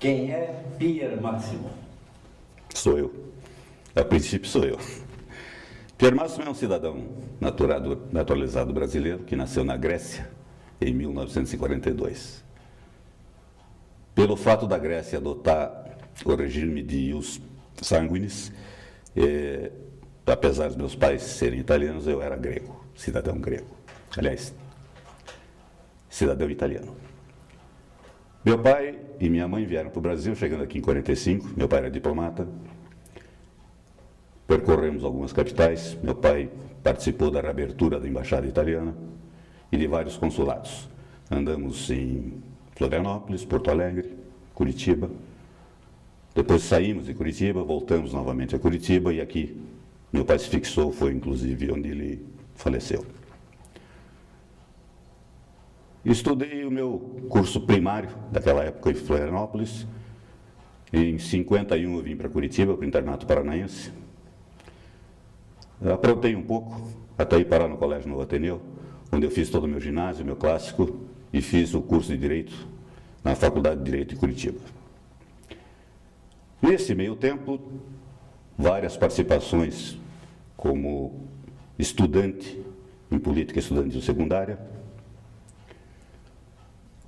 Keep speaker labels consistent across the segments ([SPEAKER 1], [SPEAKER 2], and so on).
[SPEAKER 1] Quem é Pier Máximo?
[SPEAKER 2] Sou eu. A princípio sou eu. Pier Máximo é um cidadão naturalizado brasileiro que nasceu na Grécia em 1942. Pelo fato da Grécia adotar o regime de ius sanguinis, apesar dos meus pais serem italianos, eu era grego, cidadão grego. Aliás, cidadão italiano. Meu pai e minha mãe vieram para o Brasil, chegando aqui em 45, meu pai era diplomata. Percorremos algumas capitais, meu pai participou da reabertura da Embaixada Italiana e de vários consulados. Andamos em Florianópolis, Porto Alegre, Curitiba. Depois saímos de Curitiba, voltamos novamente a Curitiba e aqui meu pai se fixou, foi inclusive onde ele faleceu. Estudei o meu curso primário daquela época em Florianópolis. Em 51 eu vim para Curitiba, para o Internato Paranaense. Aprontei um pouco, até ir parar no Colégio Novo Ateneu, onde eu fiz todo o meu ginásio, meu clássico, e fiz o curso de Direito na Faculdade de Direito de Curitiba. Nesse meio tempo, várias participações como estudante em política estudantil secundária,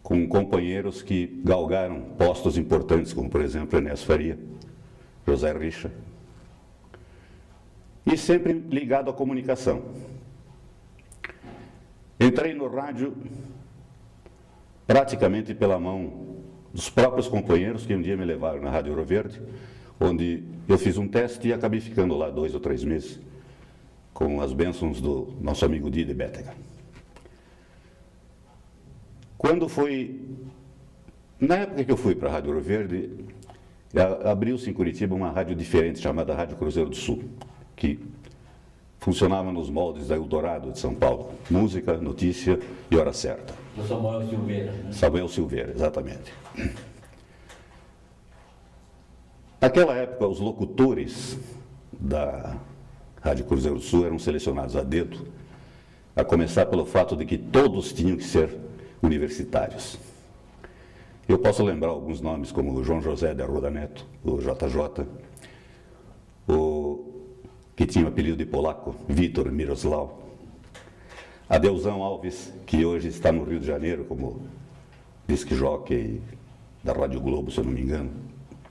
[SPEAKER 2] com companheiros que galgaram postos importantes, como, por exemplo, Enéas Faria, José Richa, e sempre ligado à comunicação. Entrei no rádio praticamente pela mão dos próprios companheiros que um dia me levaram na Rádio Ouro Verde, onde eu fiz um teste e acabei ficando lá 2 ou 3 meses, com as bênçãos do nosso amigo Didi Bétega. Quando foi, na época que eu fui para a Rádio Ouro Verde, abriu-se em Curitiba uma rádio diferente, chamada Rádio Cruzeiro do Sul, que funcionava nos moldes da Eldorado de São Paulo. Música, notícia e hora certa.
[SPEAKER 1] Do Samuel Silveira, né?
[SPEAKER 2] Samuel Silveira, exatamente. Naquela época, os locutores da Rádio Cruzeiro do Sul eram selecionados a dedo, a começar pelo fato de que todos tinham que ser universitários. Eu posso lembrar alguns nomes, como o João José de Arruda Neto, o JJ, que tinha o apelido de polaco, Vitor Miroslav, Adeusão Alves, que hoje está no Rio de Janeiro como disc jockey da Rádio Globo, se eu não me engano.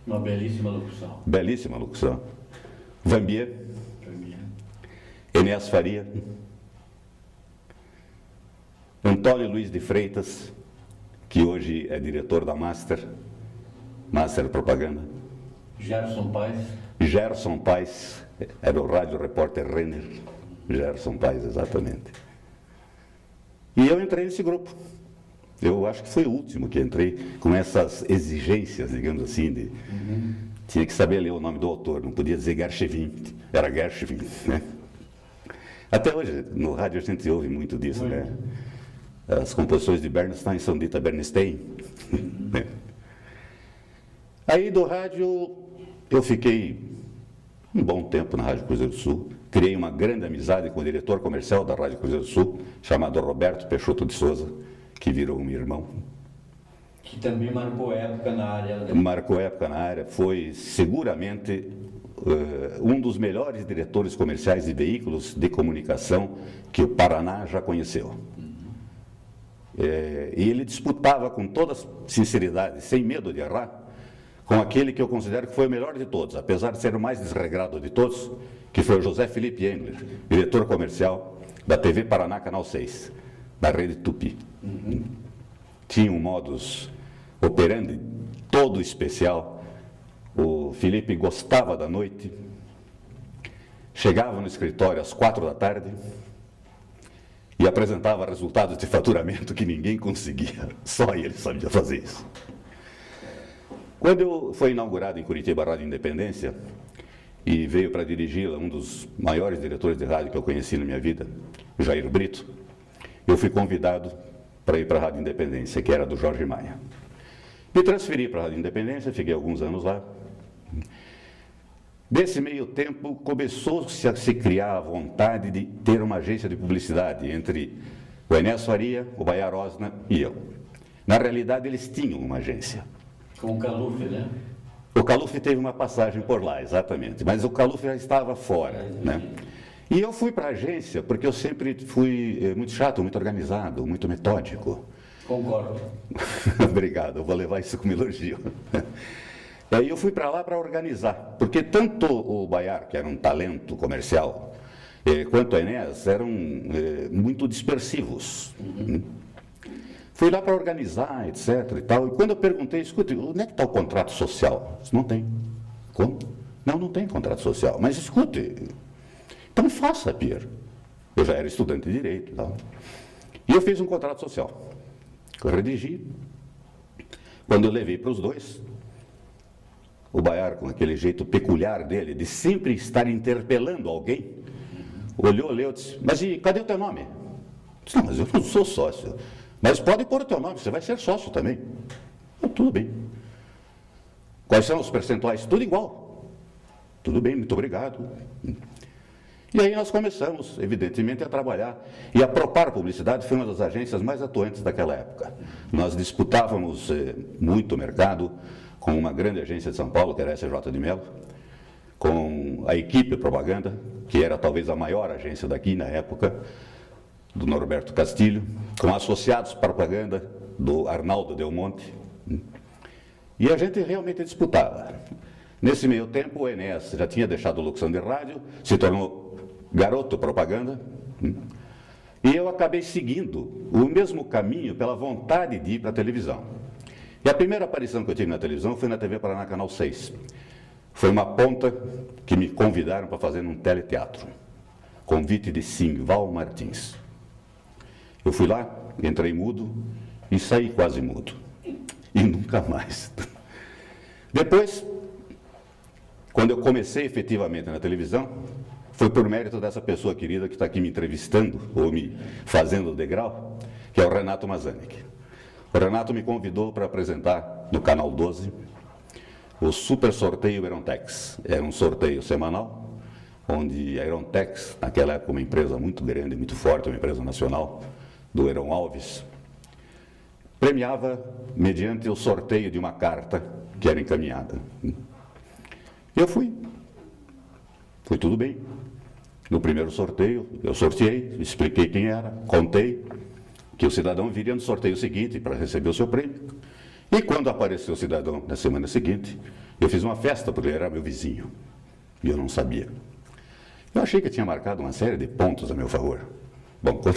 [SPEAKER 1] Uma belíssima locução.
[SPEAKER 2] Belíssima locução. Vambier, Enéas Faria, Antônio Luiz de Freitas, que hoje é diretor da Master Propaganda.
[SPEAKER 1] Gerson Paes.
[SPEAKER 2] Gerson Paes, era o rádio repórter Renner. Gerson Paes, exatamente. E eu entrei nesse grupo. Eu acho que foi o último que entrei com essas exigências, digamos assim, tinha que saber ler o nome do autor, não podia dizer Gershwin, era Gershwin, né? Até hoje, no rádio a gente ouve muito disso, né? As composições de Bernstein são ditas Bernstein. Aí do rádio, eu fiquei um bom tempo na Rádio Cruzeiro do Sul, criei uma grande amizade com o diretor comercial da Rádio Cruzeiro do Sul, chamado Roberto Peixoto de Souza, que virou um irmão.
[SPEAKER 1] Que também marcou época na área.
[SPEAKER 2] Marcou época na área, foi seguramente um dos melhores diretores comerciais de veículos de comunicação que o Paraná já conheceu. E ele disputava com toda sinceridade, sem medo de errar, com aquele que eu considero que foi o melhor de todos, apesar de ser o mais desregrado de todos, que foi o José Felipe Engler, diretor comercial da TV Paraná Canal 6, da Rede Tupi. Tinha um modus operandi todo especial. O Felipe gostava da noite, chegava no escritório às 4 da tarde e apresentava resultados de faturamento que ninguém conseguia, só ele sabia fazer isso. Quando foi inaugurado em Curitiba a Rádio Independência e veio para dirigi-la um dos maiores diretores de rádio que eu conheci na minha vida, Jair Brito, eu fui convidado para ir para a Rádio Independência, que era do Jorge Maia. Me transferi para a Rádio Independência, fiquei alguns anos lá. Nesse meio tempo, começou-se a se criar a vontade de ter uma agência de publicidade entre o Enéas Faria, o Baiar Osna e eu. Na realidade, eles tinham uma agência.
[SPEAKER 1] Com o Caluf, né?
[SPEAKER 2] O Caluf teve uma passagem por lá, exatamente, mas o Caluf já estava fora, né? E eu fui para a agência porque eu sempre fui muito chato, muito organizado, muito metódico.
[SPEAKER 1] Concordo.
[SPEAKER 2] Obrigado, eu vou levar isso como elogio. E aí eu fui para lá para organizar, porque tanto o Baiar, que era um talento comercial, quanto a Enéas eram muito dispersivos. Fui lá para organizar, etc. e tal. E quando eu perguntei, escute, onde é que está o contrato social? Disse, não tem. Como? Não, não tem contrato social. Mas escute, então faça, Pierre. Eu já era estudante de direito e tal. E eu fiz um contrato social. Eu redigi. Quando eu levei para os dois, o Baiar, com aquele jeito peculiar dele, de sempre estar interpelando alguém, olhou, leu e disse, mas e cadê o teu nome? Eu disse, não, mas eu não sou sócio. Mas pode pôr o teu nome, você vai ser sócio também. Tudo bem. Quais são os percentuais? Tudo igual. Tudo bem, muito obrigado. E aí nós começamos, evidentemente, a trabalhar. E a Propar Publicidade foi uma das agências mais atuantes daquela época. Nós disputávamos muito o mercado com uma grande agência de São Paulo, que era a SJ de Mello, com a Equipe Propaganda, que era talvez a maior agência daqui na época, do Norberto Castilho, com Associados Propaganda, do Arnaldo Del Monte. E a gente realmente disputava. Nesse meio tempo, o Enéas já tinha deixado locução de rádio, se tornou garoto propaganda, e eu acabei seguindo o mesmo caminho pela vontade de ir para a televisão. E a primeira aparição que eu tive na televisão foi na TV Paraná, Canal 6. Foi uma ponta que me convidaram para fazer num teleteatro. Convite de Simval Martins. Eu fui lá, entrei mudo e saí quase mudo. E nunca mais. Depois, quando eu comecei efetivamente na televisão, foi por mérito dessa pessoa querida que está aqui me entrevistando, ou me fazendo o degrau, que é o Renato Mazanik. O Renato me convidou para apresentar no Canal 12 o Super Sorteio Aerontex. Era um sorteio semanal, onde a Aerontex, naquela época uma empresa muito grande, muito forte, uma empresa nacional, do Heron Alves, premiava mediante o sorteio de uma carta que era encaminhada. Eu fui. Foi tudo bem. No primeiro sorteio, eu sorteei, expliquei quem era, contei que o cidadão viria no sorteio seguinte para receber o seu prêmio. E quando apareceu o cidadão na semana seguinte, eu fiz uma festa, porque ele era meu vizinho. E eu não sabia. Eu achei que eu tinha marcado uma série de pontos a meu favor. Bom, quando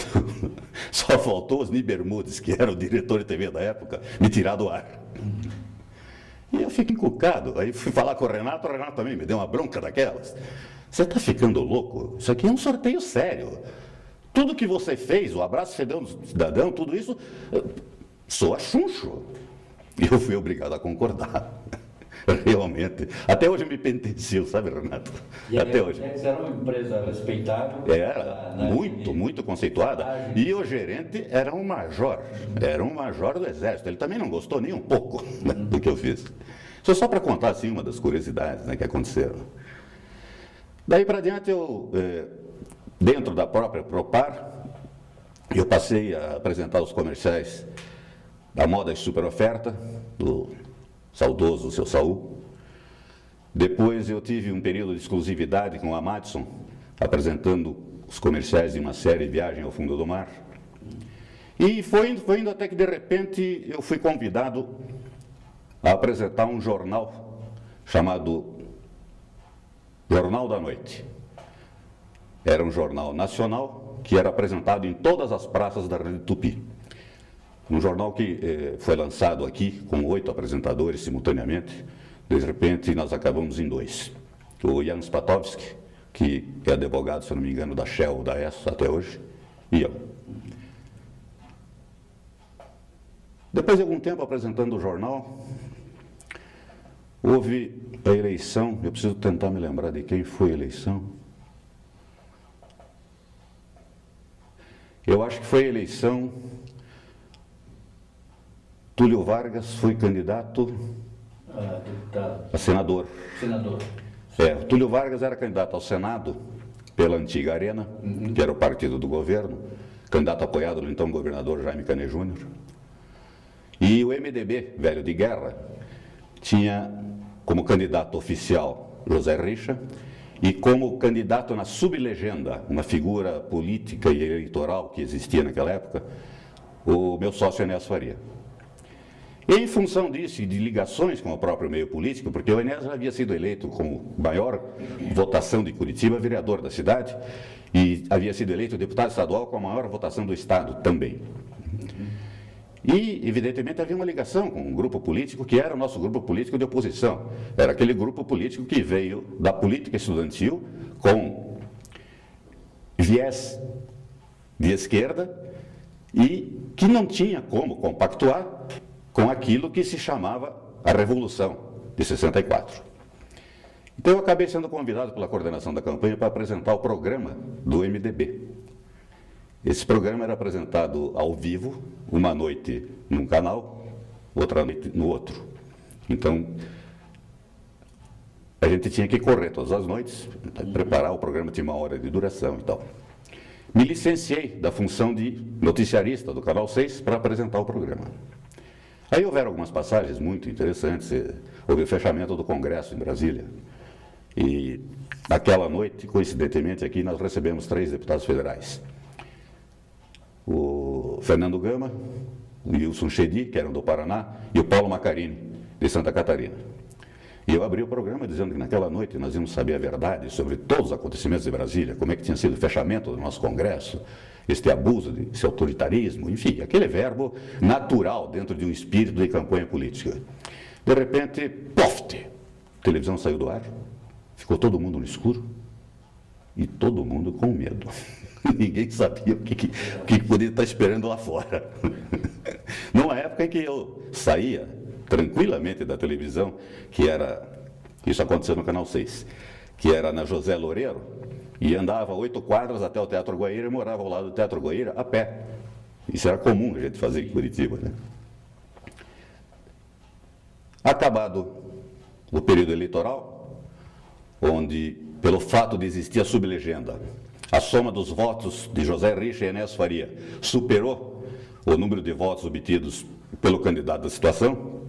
[SPEAKER 2] só faltou os Bermudes, que era o diretor de TV da época, me tirar do ar. E eu fiquei encucado. Aí fui falar com o Renato também me deu uma bronca daquelas. Você está ficando louco? Isso aqui é um sorteio sério. Tudo que você fez, o abraço que você deu no cidadão, tudo isso, soa chuncho. E eu fui obrigado a concordar. Realmente. Até hoje me penitencio, sabe, Renato?
[SPEAKER 1] E
[SPEAKER 2] até hoje.
[SPEAKER 1] Era uma empresa respeitável.
[SPEAKER 2] Era, muito conceituada. E o gerente era um major do Exército. Ele também não gostou nem um pouco do que eu fiz. Isso é só para contar, assim, uma das curiosidades, né, que aconteceram. Daí para diante, dentro da própria Propar, eu passei a apresentar os comerciais da Moda e Super Oferta, do saudoso Seu Saul. Depois eu tive um período de exclusividade com a Madison, apresentando os comerciais de uma série Viagem ao Fundo do Mar. E foi indo até que, de repente, eu fui convidado a apresentar um jornal chamado Jornal da Noite. Era um jornal nacional que era apresentado em todas as praças da Rede Tupi. Um jornal que foi lançado aqui com 8 apresentadores simultaneamente. De repente, nós acabamos em 2. O Jan Spatovski, que é advogado, se não me engano, da Shell ou da ESSO até hoje, e eu. Depois de algum tempo apresentando o jornal, houve a eleição. Eu preciso tentar me lembrar de quem foi a eleição. Eu acho que foi a eleição. Túlio Vargas foi candidato a senador. O Túlio Vargas era candidato ao Senado pela antiga Arena, que era o partido do governo, candidato apoiado do então governador Jaime Canet Júnior. E o MDB, velho de guerra, tinha como candidato oficial José Richa e como candidato na sublegenda, uma figura política e eleitoral que existia naquela época, o meu sócio Enéas Faria. E em função disso e de ligações com o próprio meio político, porque o Enéas havia sido eleito com maior votação de Curitiba, vereador da cidade, e havia sido eleito deputado estadual com a maior votação do estado também. E, evidentemente, havia uma ligação com um grupo político que era o nosso grupo político de oposição. Era aquele grupo político que veio da política estudantil com viés de esquerda e que não tinha como compactuar com aquilo que se chamava a Revolução de 64. Então, eu acabei sendo convidado pela coordenação da campanha para apresentar o programa do MDB. Esse programa era apresentado ao vivo, uma noite num canal, outra noite no outro. Então, a gente tinha que correr todas as noites, preparar o programa, tinha uma hora de duração e tal. Me licenciei da função de noticiarista do Canal 6 para apresentar o programa. Aí houveram algumas passagens muito interessantes. Houve o fechamento do Congresso em Brasília. E naquela noite, coincidentemente, aqui nós recebemos 3 deputados federais. O Fernando Gama, o Wilson Chedi, que eram do Paraná, e o Paulo Macarini, de Santa Catarina. E eu abri o programa dizendo que naquela noite nós íamos saber a verdade sobre todos os acontecimentos de Brasília, como é que tinha sido o fechamento do nosso Congresso, este abuso, esse autoritarismo, enfim, aquele verbo natural dentro de um espírito de campanha política. De repente, poft, a televisão saiu do ar, ficou todo mundo no escuro e todo mundo com medo. Ninguém sabia o que poderia estar esperando lá fora. Numa época em que eu saía tranquilamente da televisão, que era, isso aconteceu no Canal 6, que era na José Loureiro, e andava 8 quadras até o Teatro Guaíra e morava ao lado do Teatro Guaíra a pé. Isso era comum a gente fazer em Curitiba, né? Acabado o período eleitoral, onde, pelo fato de existir a sublegenda, a soma dos votos de José Richa e Enéas Faria superou o número de votos obtidos pelo candidato da situação,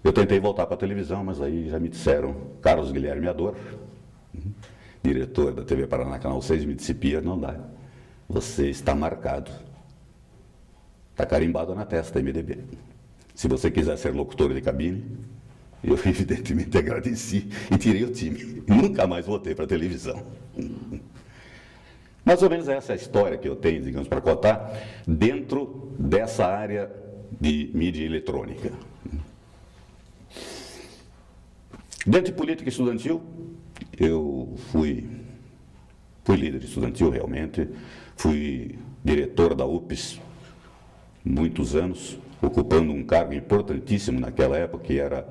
[SPEAKER 2] eu tentei voltar para a televisão, mas aí já me disseram, Carlos Guilherme Ador, diretor da TV Paraná Canal 6, me disse, Pia, não dá, você está marcado, está carimbado na testa, MDB. Se você quiser ser locutor de cabine, eu evidentemente agradeci e tirei o time. Nunca mais voltei para a televisão. Mais ou menos essa é a história que eu tenho, digamos, para contar dentro dessa área de mídia eletrônica. Dentro de política estudantil, eu fui líder estudantil realmente, fui diretor da UPES muitos anos, ocupando um cargo importantíssimo naquela época, que era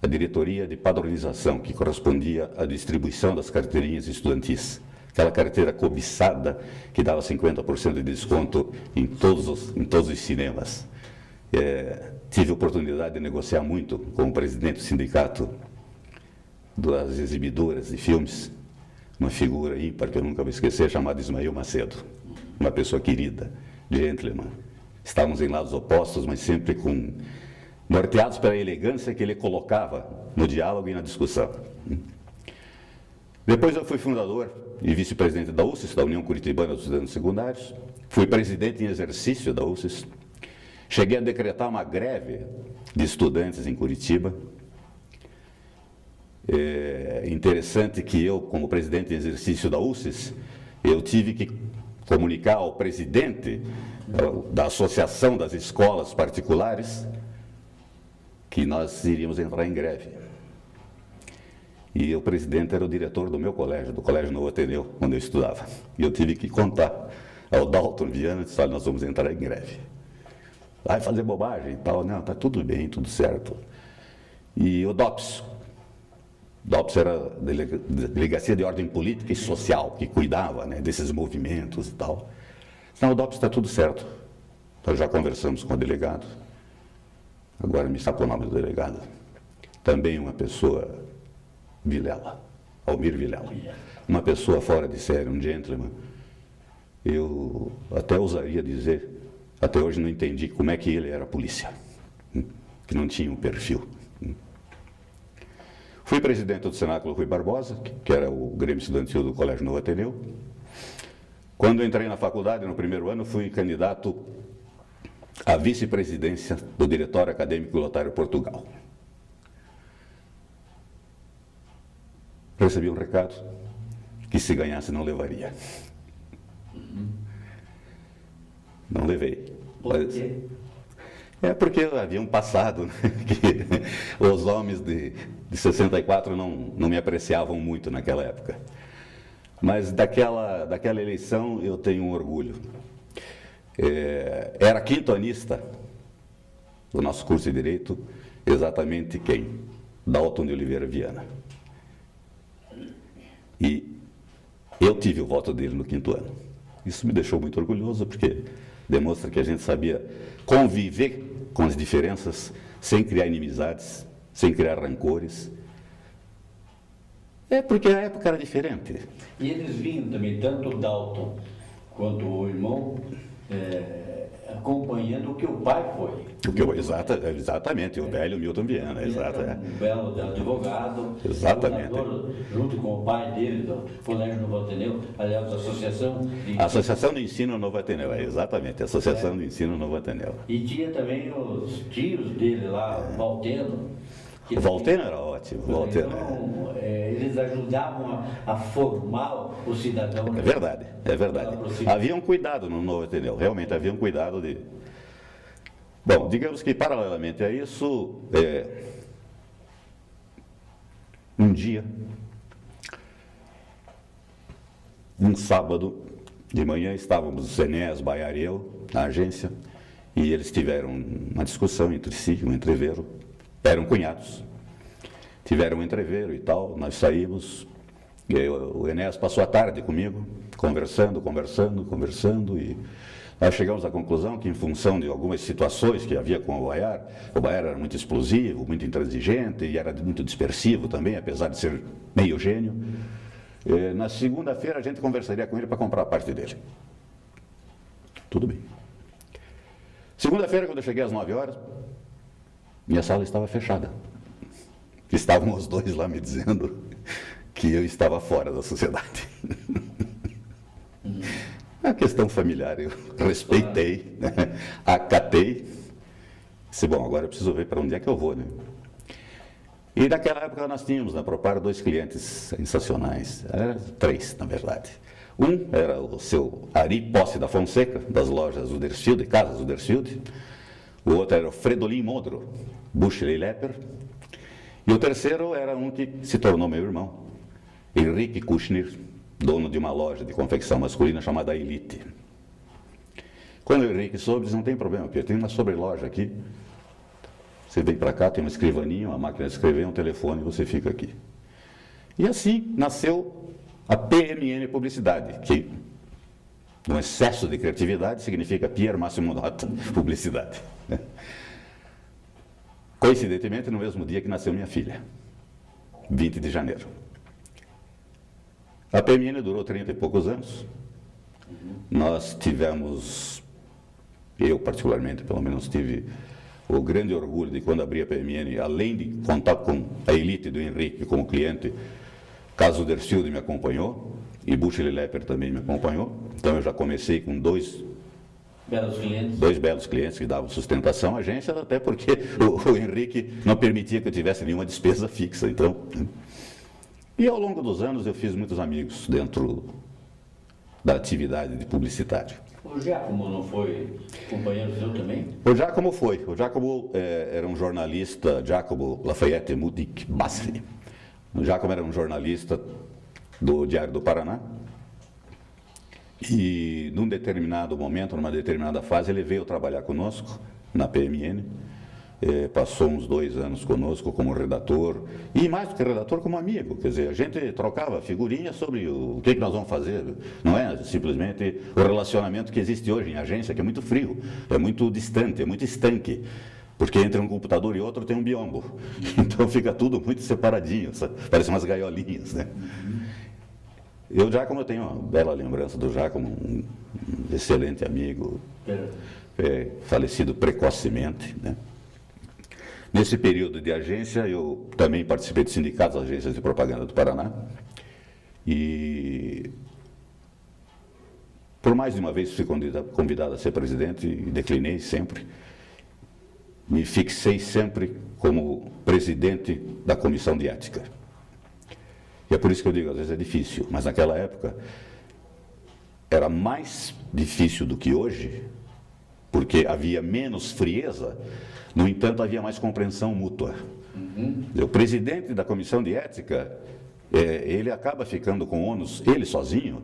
[SPEAKER 2] a diretoria de padronização, que correspondia à distribuição das carteirinhas estudantis. Aquela carteira cobiçada que dava 50% de desconto em todos os cinemas. Tive a oportunidade de negociar muito com o presidente do sindicato das exibidoras de filmes, uma figura ímpar que eu nunca vou esquecer, chamada Ismael Macedo, uma pessoa querida, gentleman. Estávamos em lados opostos, mas sempre norteados pela elegância que ele colocava no diálogo e na discussão. Depois eu fui fundador e vice-presidente da UCES, da União Curitibana dos Estudantes Secundários, fui presidente em exercício da UCES, cheguei a decretar uma greve de estudantes em Curitiba. É interessante que eu, como presidente em exercício da UCES, eu tive que comunicar ao presidente da Associação das Escolas Particulares que nós iríamos entrar em greve. E o presidente era o diretor do meu colégio, do Colégio Novo Ateneu, onde eu estudava. E eu tive que contar ao Dalton Viana, disse, olha, nós vamos entrar em greve. Vai fazer bobagem e tal. Não, está tudo bem, tudo certo. E o DOPS era a Delegacia de Ordem Política e Social, que cuidava, né, desses movimentos e tal. Não, o DOPS está tudo certo. Nós já conversamos com o delegado. Agora me sacou o nome do delegado. Também uma pessoa, Vilela, Almir Vilela. Uma pessoa fora de série, um gentleman. Eu até ousaria dizer, até hoje não entendi como é que ele era polícia. Que não tinha um perfil. Fui presidente do Cenáculo Rui Barbosa, que era o Grêmio Estudantil do Colégio Novo Ateneu. Quando entrei na faculdade, no primeiro ano, fui candidato à vice-presidência do Diretório Acadêmico Lotário Portugal. Recebi um recado que se ganhasse não levaria. Não levei.
[SPEAKER 1] Por quê?
[SPEAKER 2] É porque havia um passado, né, que os homens de 64 não me apreciavam muito naquela época. Mas daquela eleição eu tenho um orgulho. Era quintoanista do nosso curso de Direito, exatamente quem? Dalton de Oliveira Viana. E eu tive o voto dele no 5º ano. Isso me deixou muito orgulhoso, porque demonstra que a gente sabia conviver com as diferenças, sem criar inimizades, sem criar rancores. É porque a época era diferente.
[SPEAKER 1] E eles vinham também, tanto o Dalton quanto o irmão, acompanhando o que o pai foi.
[SPEAKER 2] Exatamente, o velho Milton Viana. Exato,
[SPEAKER 1] um belo advogado,
[SPEAKER 2] exatamente.
[SPEAKER 1] Fundador, junto com o pai dele, do Colégio Novo Ateneu, aliás, da
[SPEAKER 2] Associação de Ensino Novo Ateneu, exatamente, Associação de Ensino Novo Ateneu.
[SPEAKER 1] E tinha também os tios dele lá, Valteno.
[SPEAKER 2] O Valteno era ótimo.
[SPEAKER 1] Então, eles ajudavam a formar o cidadão.
[SPEAKER 2] É verdade. Havia um cuidado no Novo Ateneu, realmente havia um cuidado de... Bom, digamos que paralelamente a isso, um dia, um sábado de manhã, estávamos o Cenés, Baiar e eu, na agência, e eles tiveram uma discussão entre si, um entrevero. Eram cunhados, tiveram um entrevero e tal, nós saímos, e o Enéas passou a tarde comigo, conversando, e nós chegamos à conclusão que, em função de algumas situações que havia com o Baiar era muito explosivo, muito intransigente e era muito dispersivo também, apesar de ser meio gênio. Na segunda-feira a gente conversaria com ele para comprar a parte dele. Tudo bem. Segunda-feira, quando eu cheguei às 9 horas, minha sala estava fechada. Estavam os dois lá me dizendo que eu estava fora da sociedade. É uma questão familiar, eu respeitei, né? Acatei. Disse, bom, agora eu preciso ver para onde é que eu vou, né? E naquela época nós tínhamos na Propar 2 clientes sensacionais, 3 na verdade. Um era o seu Ari Posse da Fonseca, das lojas Udersfield, Casas Udersfield. O outro era o Fredolin Modro, Buchley Lepper. E o terceiro era um que se tornou meu irmão, Henrique Kushner, dono de uma loja de confecção masculina chamada Elite. Quando o Henrique soube, disse, não tem problema, Pedro, tem uma sobreloja aqui. Você vem para cá, tem uma escrivaninha, uma máquina de escrever, um telefone, você fica aqui. E assim nasceu a PMN Publicidade, que, um excesso de criatividade, significa Pier Máximo Nota Publicidade. Coincidentemente, no mesmo dia que nasceu minha filha, 20 de janeiro. A PMN durou 30 e poucos anos. Nós tivemos, eu particularmente, pelo menos, tive o grande orgulho de, quando abri a PMN, além de contar com a Elite do Henrique como cliente, Casa Udersfield me acompanhou e Buchley Lepper também me acompanhou. Então eu já comecei com dois belos clientes que davam sustentação à agência, até porque o Henrique não permitia que eu tivesse nenhuma despesa fixa. Então, e ao longo dos anos eu fiz muitos amigos dentro da atividade de publicitário.
[SPEAKER 1] O Giacomo não foi companheiro seu também?
[SPEAKER 2] O Giacomo foi. O Giacomo era um jornalista, Giacomo Lafayette Mudik Bassi. O Giacomo era um jornalista do Diário do Paraná. E, num determinado momento, numa determinada fase, ele veio trabalhar conosco na PMN. Passou uns 2 anos conosco como redator, e mais do que redator, como amigo. Quer dizer, a gente trocava figurinhas sobre o que nós vamos fazer. Não é simplesmente o relacionamento que existe hoje em agência, que é muito frio, é muito distante, é muito estanque. Porque entre um computador e outro tem um biombo. Então fica tudo muito separadinho, sabe? Parece umas gaiolinhas, né? Eu, Giacomo, eu tenho uma bela lembrança do Giacomo, um excelente amigo, falecido precocemente, né? Nesse período de agência, eu também participei de sindicatos, agências de propaganda do Paraná. E por mais de uma vez fui convidado a ser presidente e declinei sempre. Me fixei sempre como presidente da comissão de ética. E é por isso que eu digo, às vezes é difícil, mas naquela época era mais difícil do que hoje, porque havia menos frieza, no entanto havia mais compreensão mútua. O presidente da comissão de ética, ele acaba ficando com ônus, ele sozinho,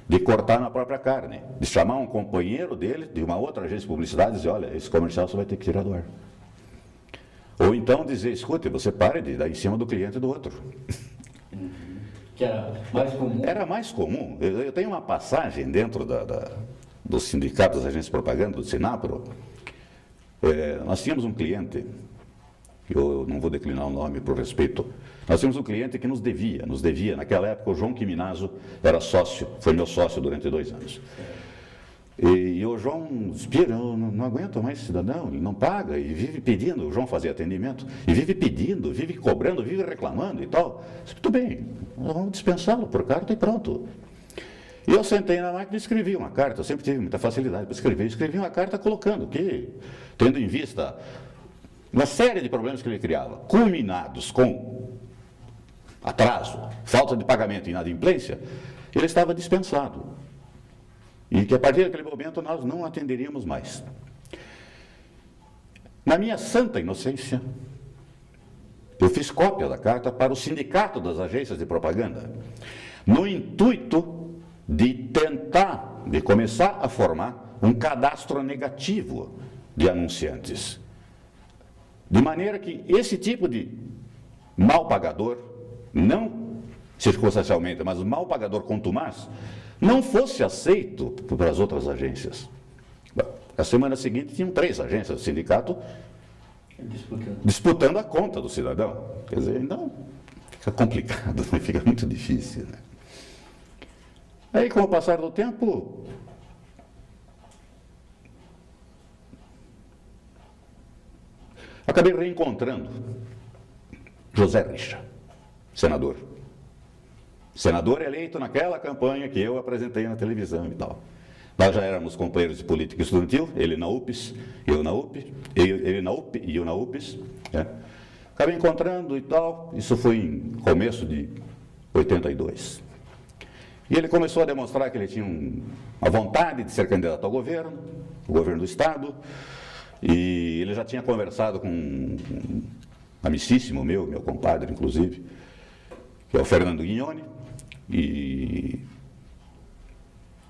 [SPEAKER 2] de cortar na própria carne, de chamar um companheiro dele, de uma outra agência de publicidade, e dizer, olha, esse comercial você vai ter que tirar do ar. Ou então dizer, escute, você pare de dar em cima do cliente do outro.
[SPEAKER 1] Que era mais comum?
[SPEAKER 2] Era mais comum. Eu tenho uma passagem dentro do sindicato das agências de propaganda, do Sinapro. Nós tínhamos um cliente, eu não vou declinar o nome por respeito, nós tínhamos um cliente que nos devia, naquela época o João Quiminazo era sócio, foi meu sócio durante 2 anos. E o João disse, Pira, eu não aguento mais esse cidadão, ele não paga e vive pedindo, o João fazia atendimento, e vive pedindo, vive cobrando, vive reclamando e tal. Eu disse, tudo bem, nós vamos dispensá-lo por carta e pronto. E eu sentei na máquina e escrevi uma carta, eu sempre tive muita facilidade para escrever, escrevi uma carta colocando que, tendo em vista uma série de problemas que ele criava, culminados com atraso, falta de pagamento e inadimplência, ele estava dispensado. E que a partir daquele momento nós não atenderíamos mais. Na minha santa inocência, eu fiz cópia da carta para o sindicato das agências de propaganda, no intuito de tentar, de começar a formar um cadastro negativo de anunciantes. De maneira que esse tipo de mal pagador, não circunstancialmente, mas mal pagador contumaz, não fosse aceito para as outras agências. Na semana seguinte tinham 3 agências do sindicato disputando a conta do cidadão. Quer dizer, então fica complicado, fica muito difícil. Né? Aí, com o passar do tempo, acabei reencontrando José Richa, senador. Senador eleito naquela campanha que eu apresentei na televisão e tal. Nós já éramos companheiros de política estudantil, ele na UPES, eu na UP, ele na UP e eu na UPES. Né? Acabei encontrando e tal, isso foi em começo de 82. E ele começou a demonstrar que ele tinha uma vontade de ser candidato ao governo do Estado, e ele já tinha conversado com um amicíssimo meu compadre, inclusive, que é o Fernando Guignoni, e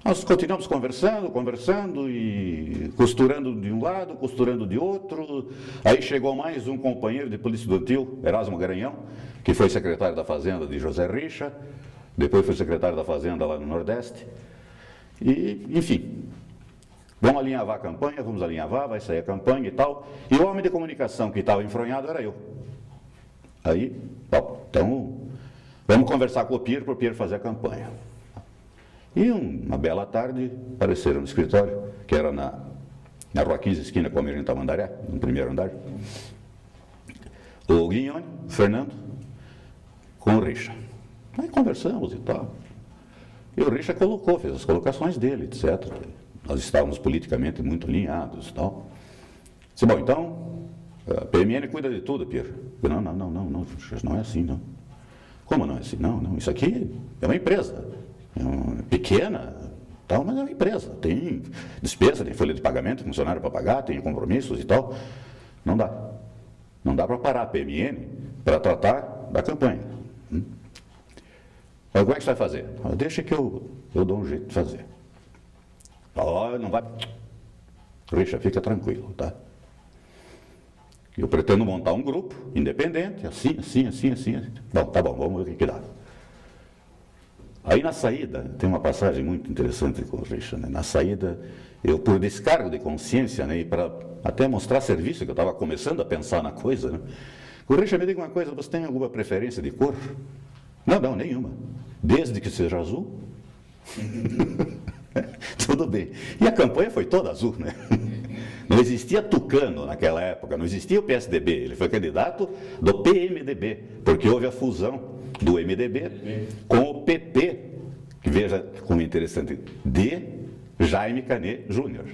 [SPEAKER 2] nós continuamos conversando e costurando de um lado, costurando de outro. Aí chegou mais um companheiro de polícia estudantil, Erasmo Garanhão, que foi secretário da Fazenda de José Richa, depois foi secretário da Fazenda lá no Nordeste. E, enfim, vamos alinhavar a campanha, vamos alinhavar, vai sair a campanha e tal. E o homem de comunicação que estava enfronhado era eu. Aí, bom, então, vamos conversar com o Pier para o Pier fazer a campanha. E uma bela tarde, apareceram no escritório, que era na Rua 15, esquina com a Almirante Tamandaré, no primeiro andar, o Guignoni, o Fernando, com o Richa. Aí conversamos e tal. E o Richa fez as colocações dele, etc. Nós estávamos politicamente muito alinhados e tal. Disse, bom, então, a PMN cuida de tudo, Pier. Não é assim, não. Como não é assim? Não, isso aqui é uma empresa. Pequena, tal, mas é uma empresa. Tem despesa, tem folha de pagamento, funcionário para pagar, tem compromissos e tal. Não dá. Não dá para parar a PMN para tratar da campanha. Mas como é que você vai fazer? Deixa que eu dou um jeito de fazer. Não vai. Richa, fica tranquilo, tá? Eu pretendo montar um grupo independente, assim. Bom, tá bom, vamos ver o que dá. Aí na saída, tem uma passagem muito interessante com o Richa, né? Na saída, eu por descargo de consciência, né, e para até mostrar serviço, que eu estava começando a pensar na coisa, né? O Richa me diga uma coisa, você tem alguma preferência de cor? Não, nenhuma. Desde que seja azul. Tudo bem. E a campanha foi toda azul, né? Não existia Tucano naquela época, não existia o PSDB. Ele foi candidato do PMDB, porque houve a fusão do MDB com o PP, que veja como é interessante, de Jaime Canet Júnior,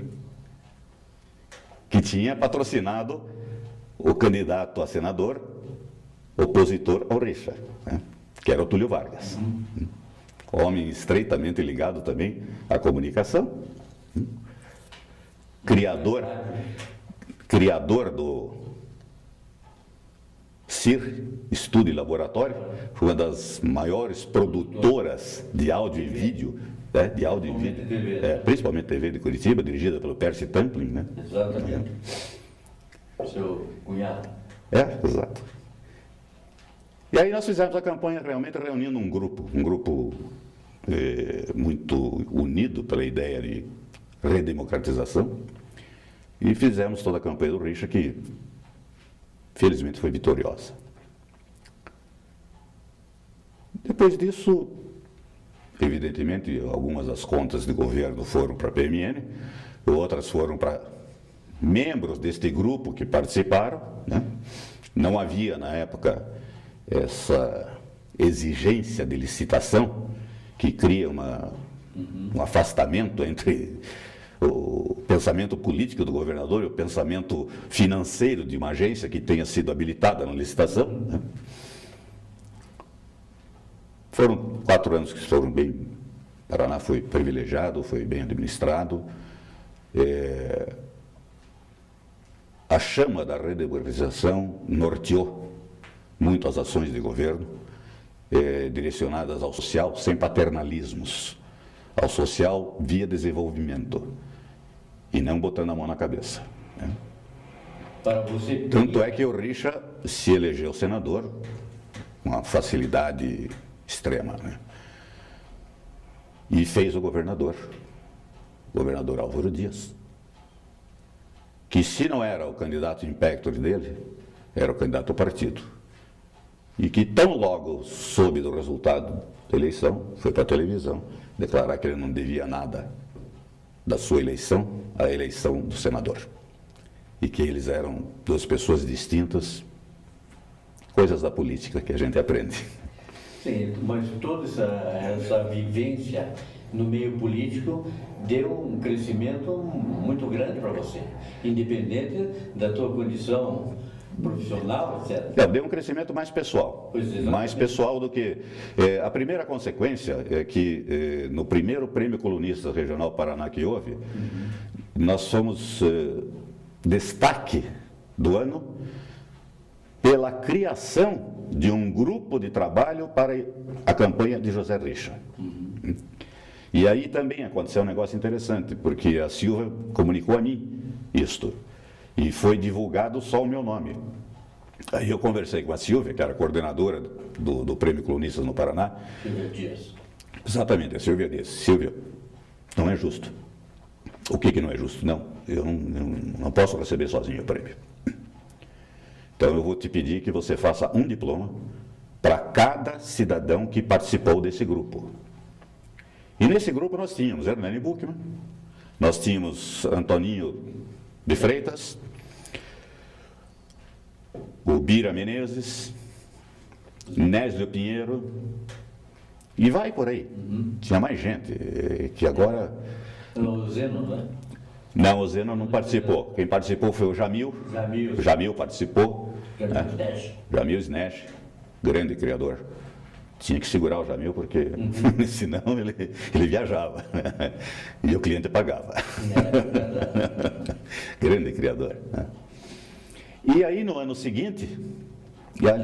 [SPEAKER 2] que tinha patrocinado o candidato a senador opositor ao Richa, né? Que era o Túlio Vargas. Homem estreitamente ligado também à comunicação, criador do CIR, Estudo e Laboratório, foi uma das maiores produtoras de áudio e vídeo, né? De áudio e vídeo, principalmente TV de Curitiba, dirigida pelo Percy Tamplin, né?
[SPEAKER 1] Exatamente. Seu cunhado.
[SPEAKER 2] Exato. E aí nós fizemos a campanha realmente reunindo um grupo muito unido pela ideia de redemocratização, e fizemos toda a campanha do Richa, que felizmente foi vitoriosa. Depois disso, evidentemente, algumas das contas de governo foram para a PMN, outras foram para membros deste grupo que participaram, né? Não havia, na época, essa exigência de licitação que cria um afastamento entre o pensamento político do governador e o pensamento financeiro de uma agência que tenha sido habilitada na licitação, né? Foram 4 anos que foram bem... O Paraná foi privilegiado, foi bem administrado. A chama da redemocratização norteou muito as ações de governo, direcionadas ao social, sem paternalismos, ao social via desenvolvimento, e não botando a mão na cabeça, né?
[SPEAKER 1] Para você...
[SPEAKER 2] Tanto é que o Richa se elegeu senador com uma facilidade extrema, né? E fez o governador Álvaro Dias, que, se não era o candidato impector dele, era o candidato ao partido, e que tão logo soube do resultado da eleição, foi para a televisão declarar que ele não devia nada da sua eleição à eleição do senador, e que eles eram 2 pessoas distintas, coisas da política que a gente aprende.
[SPEAKER 1] Sim, mas toda essa vivência no meio político deu um crescimento muito grande para você, independente da tua condição profissional, etc.
[SPEAKER 2] Deu um crescimento mais pessoal, mais pessoal do que... a primeira consequência é que no primeiro Prêmio Colunista Regional Paraná que houve, nós fomos destaque do ano pela criação de um grupo de trabalho para a campanha de José Richa. E aí também aconteceu um negócio interessante, porque a Silvia comunicou a mim isto, e foi divulgado só o meu nome. Aí eu conversei com a Silvia, que era coordenadora do Prêmio Colunistas no Paraná.
[SPEAKER 1] Silvia Dias.
[SPEAKER 2] Exatamente, a Silvia disse: Silvia, não é justo. O que não é justo? Não, eu não posso receber sozinho o prêmio. Então eu vou te pedir que você faça um diploma para cada cidadão que participou desse grupo. E nesse grupo nós tínhamos Hernani Buchmann, nós tínhamos Antoninho de Freitas, o Bira Menezes, Nésio Pinheiro, e vai por aí. Tinha mais gente, que agora...
[SPEAKER 1] O Zeno, né?
[SPEAKER 2] Não, o Zeno não participou. Quem participou foi o Jamil. O Jamil participou. Jamil Snesch, grande criador. Tinha que segurar o Jamil, porque senão ele viajava, né? E o cliente pagava. Grande criador, né? E aí no ano seguinte,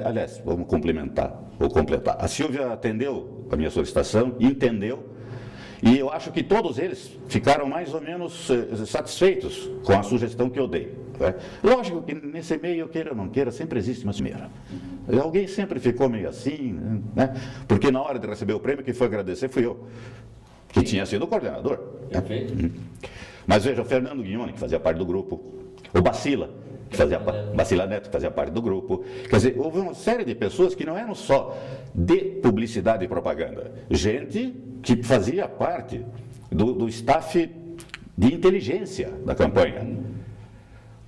[SPEAKER 2] aliás, vamos completar. A Silvia atendeu a minha solicitação, entendeu, e eu acho que todos eles ficaram mais ou menos satisfeitos com a sugestão que eu dei, né? Lógico que nesse meio, queira ou não queira, sempre existe uma cimeira. Alguém sempre ficou meio assim, né? Porque na hora de receber o prêmio, quem foi agradecer fui eu, que tinha sido o coordenador.
[SPEAKER 1] Perfeito.
[SPEAKER 2] Mas veja, o Fernando Guignoni, que fazia parte do grupo, o Bacila, Bacila Neto, que fazia parte do grupo. Quer dizer, houve uma série de pessoas que não eram só de publicidade e propaganda, gente que fazia parte do staff de inteligência da campanha.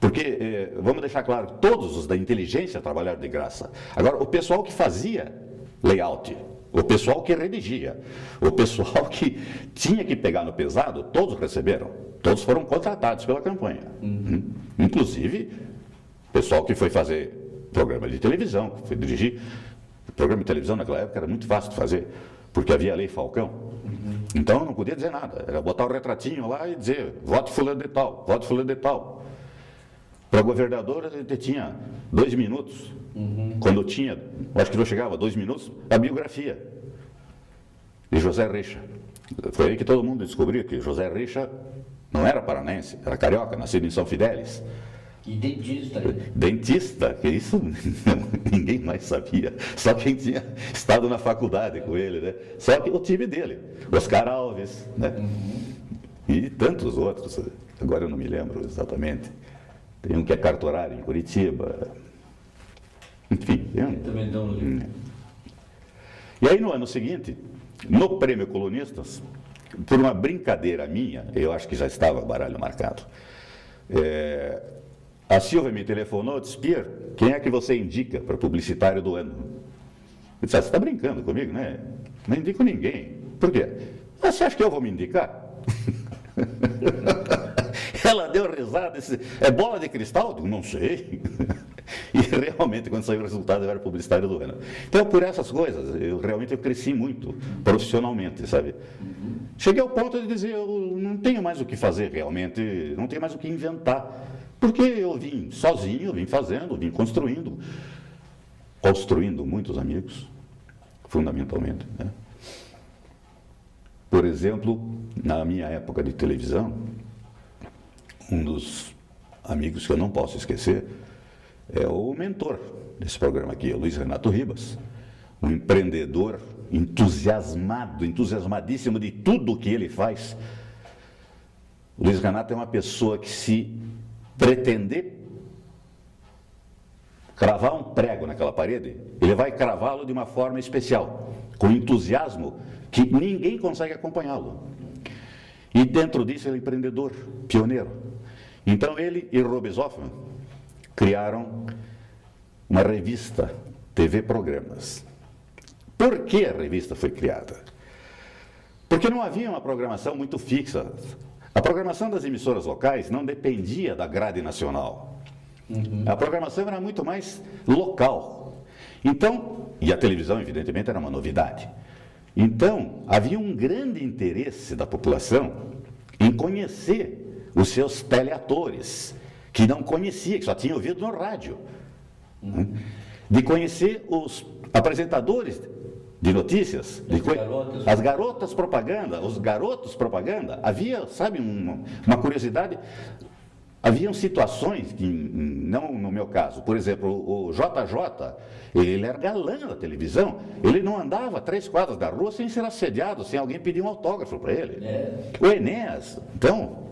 [SPEAKER 2] Porque, vamos deixar claro, todos os da inteligência trabalharam de graça. Agora, o pessoal que fazia layout, o pessoal que redigia, o pessoal que tinha que pegar no pesado, todos receberam. Todos foram contratados pela campanha. Inclusive, o pessoal que foi fazer programa de televisão, que foi dirigir. Programa de televisão naquela época era muito fácil de fazer, porque havia a lei Falcão. Então não podia dizer nada, era botar o retratinho lá e dizer, vote fulano de tal, vote fulano de tal. Para governador, ele tinha 2 minutos. Quando tinha, acho que não chegava a 2 minutos, a biografia de José Reixa. Foi aí que todo mundo descobriu que José Reixa não era paranaense, era carioca, nascido em São Fidélis.
[SPEAKER 1] E dentista.
[SPEAKER 2] Dentista, que isso ninguém mais sabia. Só quem tinha estado na faculdade com ele, né? Só que o time dele, Oscar Alves, né? E tantos outros. Agora eu não me lembro exatamente. Tem um que é cartorário em Curitiba. Enfim.
[SPEAKER 1] Também dão no livro.
[SPEAKER 2] E aí no ano seguinte, no Prêmio Colunistas, por uma brincadeira minha, eu acho que já estava baralho marcado, a Silvia me telefonou e disse, Pierre, quem é que você indica para publicitário do ano? Eu disse, você está brincando comigo, né? Não indico ninguém. Por quê? Você acha que eu vou me indicar? Ela deu risada e disse, é bola de cristal? Eu digo, não sei. E realmente, quando saiu o resultado, eu era publicitário do ano. Então, por essas coisas, eu cresci muito profissionalmente, sabe? Cheguei ao ponto de dizer, eu não tenho mais o que fazer realmente, não tenho mais o que inventar. Porque eu vim sozinho, eu vim fazendo, vim construindo muitos amigos, fundamentalmente, né? Por exemplo, na minha época de televisão, um dos amigos que eu não posso esquecer é o mentor desse programa aqui, o Luiz Renato Ribas, um empreendedor entusiasmadíssimo de tudo que ele faz. O Luiz Renato é uma pessoa que, se pretender cravar um prego naquela parede, ele vai cravá-lo de uma forma especial, com entusiasmo que ninguém consegue acompanhá-lo. E dentro disso ele é empreendedor, pioneiro. Então ele e Rubens Hoffman criaram uma revista, TV Programas. Por que a revista foi criada? Porque não havia uma programação muito fixa. A programação das emissoras locais não dependia da grade nacional. A programação era muito mais local. Então, e a televisão, evidentemente, era uma novidade. Então, havia um grande interesse da população em conhecer os seus teleatores, que não conhecia, que só tinha ouvido no rádio. De conhecer os apresentadores de notícias, as garotas propaganda, os garotos propaganda. Havia, sabe, uma curiosidade, haviam situações que, não no meu caso, por exemplo, o JJ, ele era galã da televisão, ele não andava 3 quadras da rua sem ser assediado, sem alguém pedir um autógrafo para ele. O Enéas, então,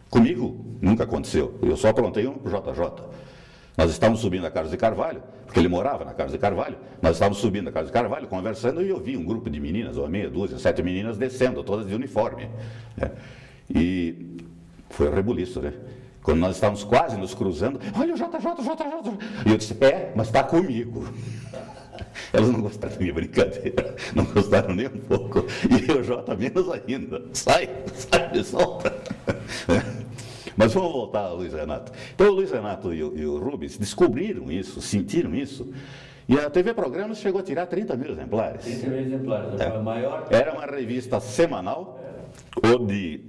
[SPEAKER 2] comigo nunca aconteceu, eu só aprontei um para o JJ. Nós estávamos subindo a Carlos de Carvalho, porque ele morava na Carlos de Carvalho, nós estávamos subindo a Carlos de Carvalho, conversando, e eu vi um grupo de meninas, uma meia dúzia, 7 meninas descendo, todas de uniforme. E foi um rebuliço, né? Quando nós estávamos quase nos cruzando, olha o JJ. E eu disse, mas está comigo. Elas não gostaram da minha brincadeira, não gostaram nem um pouco. E o J menos ainda. Sai, me solta. Mas vamos voltar ao Luiz Renato. Então o Luiz Renato e o Rubens descobriram isso, sentiram isso, e a TV Programas chegou a tirar 30 mil exemplares.
[SPEAKER 1] 30 mil exemplares, a maior.
[SPEAKER 2] Era uma revista semanal, onde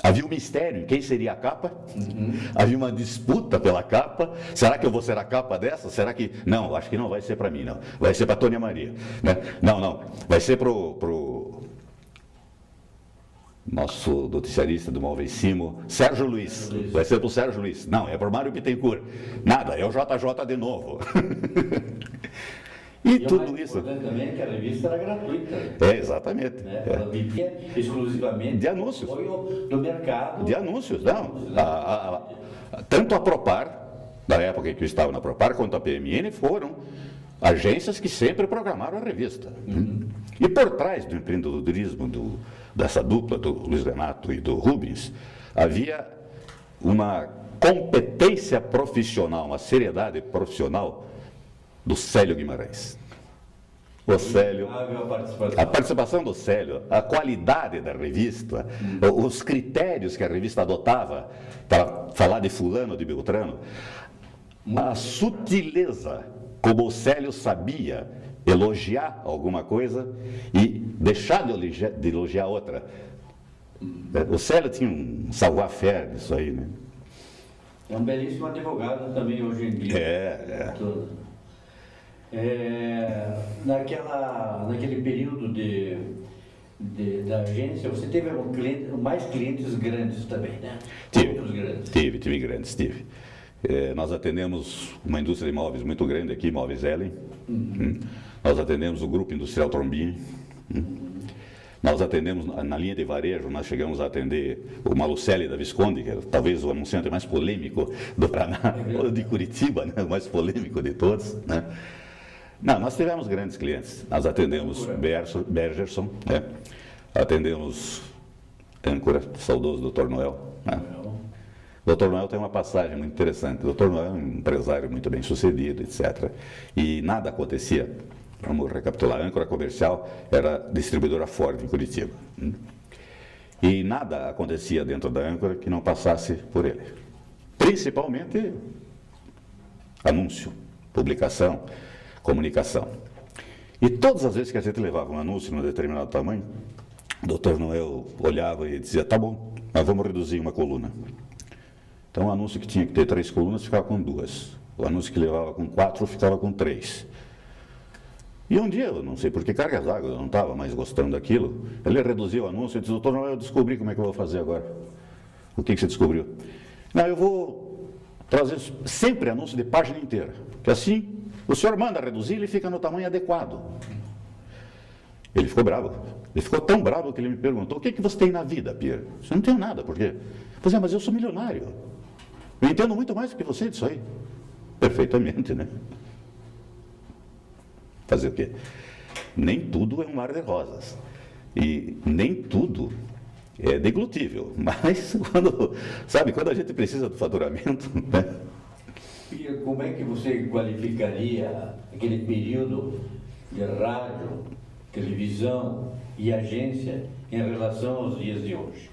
[SPEAKER 2] havia um mistério em quem seria a capa, havia uma disputa pela capa. Será que eu vou ser a capa dessa? Será que... Não, acho que não vai ser para mim, não. Vai ser para a Tônia Maria. Né? Não, vai ser para o nosso noticiarista do Malvecimo, Sérgio Luiz. Vai ser para o Sérgio Luiz. Não, é para o Mário Bittencourt. Nada, é o JJ de novo. E tudo isso.
[SPEAKER 1] Também que a revista era gratuita.
[SPEAKER 2] Exatamente.
[SPEAKER 1] Ela vivia exclusivamente
[SPEAKER 2] de anúncios.
[SPEAKER 1] Do mercado.
[SPEAKER 2] De anúncios, não. Tanto a Propar, da época em que eu estava na Propar, quanto a PMN foram agências que sempre programaram a revista. E por trás do empreendedorismo dessa dupla, do Luiz Renato e do Rubens, havia uma competência profissional, uma seriedade profissional do Célio Guimarães. O Célio, a participação do Célio, a qualidade da revista, os critérios que a revista adotava para falar de fulano, de Beltrano, a sutileza como o Célio sabia elogiar alguma coisa e deixar de elogiar outra. O Célio tinha um savoir-faire nisso aí, né?
[SPEAKER 1] É um belíssimo advogado também hoje em dia. Naquele período da agência, você teve mais clientes grandes também, né?
[SPEAKER 2] Tive grandes. Nós atendemos uma indústria de móveis muito grande aqui, Móveis Ellen. Nós atendemos o Grupo Industrial Trombini. Nós atendemos, na linha de varejo, nós chegamos a atender o Malucelli da Visconde, que é talvez o anunciante mais polêmico do Paraná, ou de Curitiba, né? O mais polêmico de todos, né? Não, nós tivemos grandes clientes. Nós atendemos Bergerson, né? Atendemos âncora, saudoso Dr. Noel, né? Dr. Noel tem uma passagem muito interessante. Dr. Noel é um empresário muito bem sucedido, etc. E nada acontecia. Vamos recapitular. A âncora comercial era distribuidora Ford em Curitiba. E nada acontecia dentro da âncora que não passasse por ele. Principalmente anúncio, publicação, comunicação. E todas as vezes que a gente levava um anúncio de um determinado tamanho, o Dr. Noel olhava e dizia, tá bom, nós vamos reduzir uma coluna. Então, o anúncio que tinha que ter 3 colunas ficava com 2. O anúncio que levava com 4 ficava com 3. E um dia, eu não sei por que cargas d'água, eu não estava mais gostando daquilo, ele reduziu o anúncio e disse, doutor Noel, eu descobri como é que eu vou fazer agora. O que você descobriu? Não, eu vou trazer sempre anúncio de página inteira, que assim o senhor manda reduzir, ele fica no tamanho adequado. Ele ficou bravo. Ele ficou tão bravo que ele me perguntou, o que você tem na vida, Pierre? Você não tem nada, por quê? Eu falei, mas eu sou milionário. Eu entendo muito mais do que você disso aí. Perfeitamente, né? Fazer o quê? Nem tudo é um mar de rosas. E nem tudo é deglutível. Mas, quando a gente precisa do faturamento, né?
[SPEAKER 1] E como é que você qualificaria aquele período de rádio, televisão e agência em relação aos dias de hoje?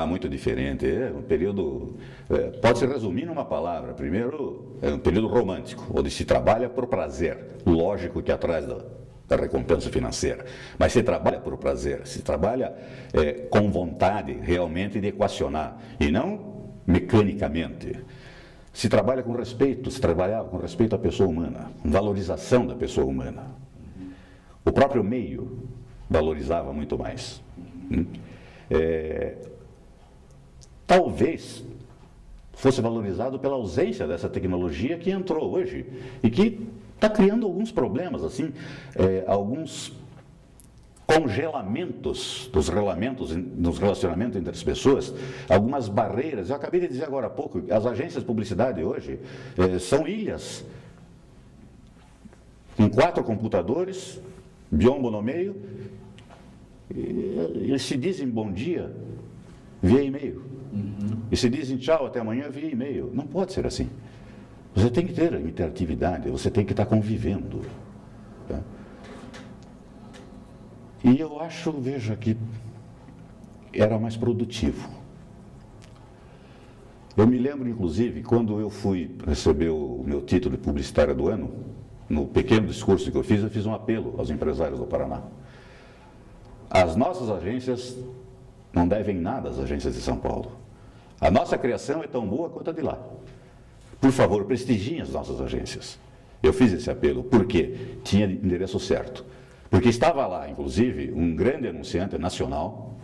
[SPEAKER 2] Muito diferente. É um período, pode se resumir numa palavra. Primeiro, é um período romântico, onde se trabalha por prazer. Lógico que atrás da recompensa financeira. Mas se trabalha por prazer, se trabalha com vontade realmente de equacionar, e não mecanicamente. Se trabalha com respeito, se trabalhava com respeito à pessoa humana, valorização da pessoa humana. O próprio meio valorizava muito mais. Talvez fosse valorizado pela ausência dessa tecnologia que entrou hoje e que está criando alguns problemas, assim, alguns congelamentos nos relacionamentos entre as pessoas, algumas barreiras. Eu acabei de dizer agora há pouco, as agências de publicidade hoje são ilhas, com 4 computadores, biombo no meio, eles se dizem bom dia via e-mail. E se dizem tchau, até amanhã via e-mail. Não pode ser assim. Você tem que ter interatividade, você tem que estar convivendo. Tá? E eu acho, veja, que era mais produtivo. Eu me lembro, inclusive, quando eu fui receber o meu título de publicitária do ano, no pequeno discurso que eu fiz um apelo aos empresários do Paraná. As nossas agências não devem nada às agências de São Paulo. A nossa criação é tão boa quanto a de lá. Por favor, prestigiem as nossas agências. Eu fiz esse apelo porque tinha endereço certo. Porque estava lá, inclusive, um grande anunciante nacional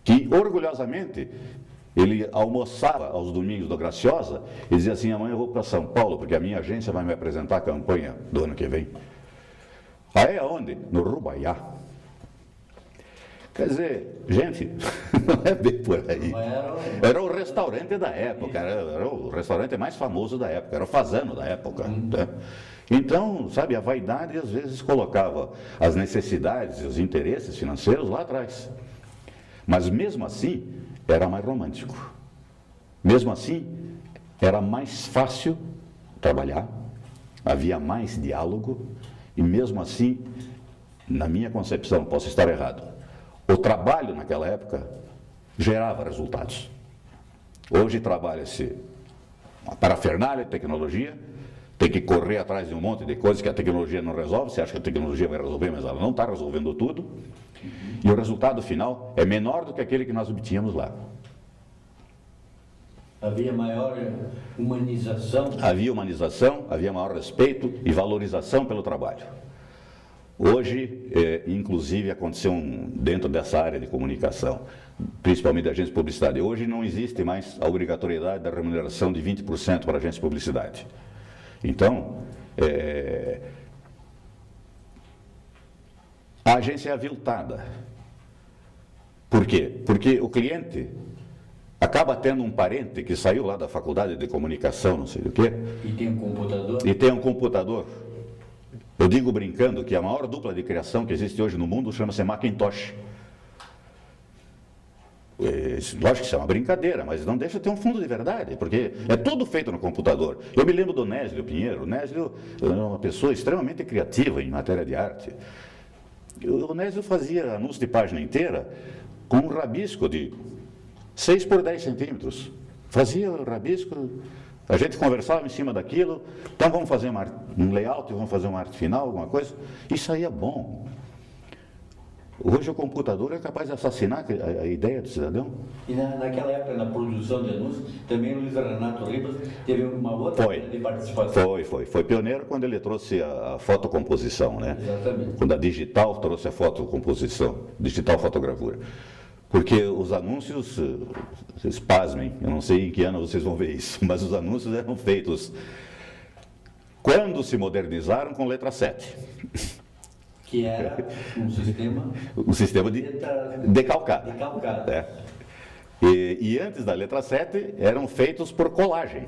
[SPEAKER 2] que, orgulhosamente, ele almoçava aos domingos do Graciosa e dizia assim, amanhã eu vou para São Paulo, porque a minha agência vai me apresentar a campanha do ano que vem. Aí aonde? No Rubaiá. Quer dizer, gente, não é bem por aí. Era o restaurante da época, era o restaurante mais famoso da época, era o Fazano da época. Né? Então, sabe, a vaidade às vezes colocava as necessidades e os interesses financeiros lá atrás. Mas mesmo assim, era mais romântico. Mesmo assim, era mais fácil trabalhar, havia mais diálogo, e mesmo assim, na minha concepção, posso estar errado, o trabalho naquela época gerava resultados. Hoje trabalha-se uma parafernália de tecnologia, tem que correr atrás de um monte de coisas que a tecnologia não resolve, você acha que a tecnologia vai resolver, mas ela não está resolvendo tudo, e o resultado final é menor do que aquele que nós obtínhamos lá.
[SPEAKER 1] Havia maior humanização?
[SPEAKER 2] Havia humanização, havia maior respeito e valorização pelo trabalho. Hoje, inclusive, aconteceu dentro dessa área de comunicação, principalmente da agência de publicidade, hoje não existe mais a obrigatoriedade da remuneração de 20% para a agência de publicidade. Então, a agência é aviltada. Por quê? Porque o cliente acaba tendo um parente que saiu lá da faculdade de comunicação, não sei do quê.
[SPEAKER 1] E tem um computador?
[SPEAKER 2] E tem um computador. Eu digo brincando que a maior dupla de criação que existe hoje no mundo chama-se Macintosh. Lógico que isso é uma brincadeira, mas não deixa de ter um fundo de verdade, porque é tudo feito no computador. Eu me lembro do Nésio Pinheiro. O Nésio era uma pessoa extremamente criativa em matéria de arte. O Nésio fazia anúncio de página inteira com um rabisco de 6 por 10 centímetros. Fazia o rabisco, a gente conversava em cima daquilo, então vamos fazer um layout, vamos fazer uma arte final, alguma coisa. Isso aí é bom. Hoje o computador é capaz de assassinar a ideia do cidadão.
[SPEAKER 1] E naquela época, na produção de anúncios, também o Luiz Renato Ribas teve uma outra de participação.
[SPEAKER 2] Foi pioneiro quando ele trouxe a fotocomposição, né?
[SPEAKER 1] Exatamente.
[SPEAKER 2] Quando a digital trouxe a fotocomposição, digital fotogravura. Porque os anúncios, vocês pasmem, eu não sei em que ano vocês vão ver isso, mas os anúncios eram feitos quando se modernizaram com letra 7.
[SPEAKER 1] Que era
[SPEAKER 2] um sistema de decalcado.
[SPEAKER 1] É.
[SPEAKER 2] E antes da letra 7 eram feitos por colagem.